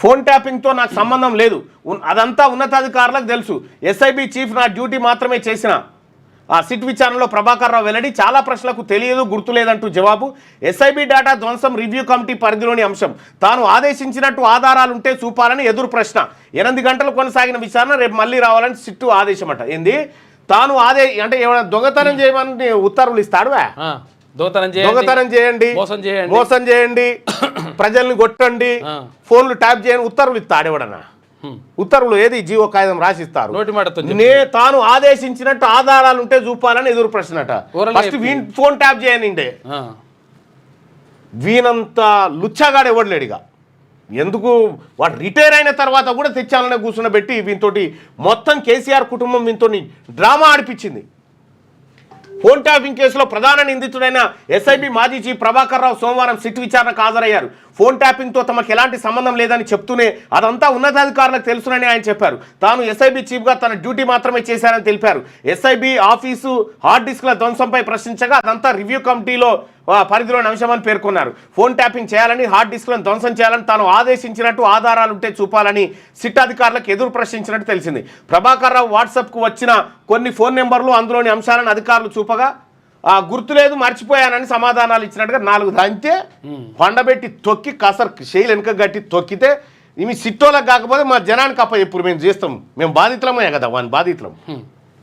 Phone ట్యాపింగ్తో నాకు సంబంధం లేదు, అదంతా ఉన్నతాధికారులకు తెలుసు. ఎస్ఐబి చీఫ్ నా డ్యూటీ మాత్రమే చేసిన ఆ సిట్ విచారణలో ప్రభాకర్ రావు వెల్లడి. చాలా ప్రశ్నలకు తెలియదు, గుర్తులేదంటూ జవాబు. ఎస్ఐబి డేటా ధ్వంసం రివ్యూ కమిటీ పరిధిలోని అంశం. తాను ఆదేశించినట్టు ఆధారాలుంటే చూపాలని ఎదురు ప్రశ్న. 8 గంటలు కొనసాగిన విచారణ రేపు మళ్ళీ రావాలని సిట్టు ఆదేశం అట. ఏంది తాను అంటే ఏమైనా దొంగతనం చేయమని ఉత్తర్వులు ఇస్తాడు? దొంగతనం చేయండి, మోసం చేయండి, ప్రజల్ని కొట్టండి, ఫోన్లు ట్యాప్ చేయండి ఉత్తర్వులు ఇస్తాడు ఎవడన్నా? ఉత్తర్వులు ఏది జీవో కాగితం రాసిస్తారు. తాను ఆదేశించినట్టు ఆధారాలు ఉంటే చూపాలని ఎదురు ప్రశ్నట. ఫస్ట్ ఫోన్ ట్యాప్ చేయనండి. వీనంత లుచ్చగాడు ఎవడలేడిగా. ఎందుకు వాడు రిటైర్ అయిన తర్వాత కూడా తెచ్చాలనే కూర్చున్నబెట్టి వీనితోటి మొత్తం కేసీఆర్ కుటుంబం వీనితో డ్రామా ఆడిపించింది. ఫోన్ ట్యాపింగ్ కేసులో ప్రధాన నిందితుడైన ఎస్ఐబి మాజీ చీఫ్ ప్రభాకర్ రావు సోమవారం సిట్ విచారణకు హాజరయ్యారు. ఫోన్ ట్యాపింగ్తో తమకు ఎలాంటి సంబంధం లేదని చెప్తూనే అదంతా ఉన్నతాధికారులకు తెలుసునని ఆయన చెప్పారు. తాను ఎస్ఐబి చీఫ్గా తన డ్యూటీ మాత్రమే చేశారని తెలిపారు. ఎస్ఐబి ఆఫీసు హార్డ్ డిస్క్ల ధ్వంసంపై ప్రశ్నించగా అదంతా రివ్యూ కమిటీలో పరిధిలోని అంశమని పేర్కొన్నారు. ఫోన్ ట్యాపింగ్ చేయాలని, హార్డ్ డిస్క్లను ధ్వంసం చేయాలని తాను ఆదేశించినట్టు ఆధారాలుంటే చూపాలని సిట్ అధికారులకు ఎదురు ప్రశ్నించినట్టు తెలిసింది. ప్రభాకర్ రావు వాట్సాప్కు వచ్చిన కొన్ని ఫోన్ నెంబర్లు, అందులోని అంశాలను అధికారులు చూపగా గుర్తులేదు, మర్చిపోయానని సమాధానాలు ఇచ్చినట్టుగా 4 దంతే పండబెట్టి తొక్కి కసర్ శైలి వెనుక గట్టి తొక్కితే ఇవి సిట్టోలకు కాకపోతే మా జనానికి అప్ప ఎప్పుడు మేము చేస్తాం, మేము బాధితులమే కదా వాని బాధితులం.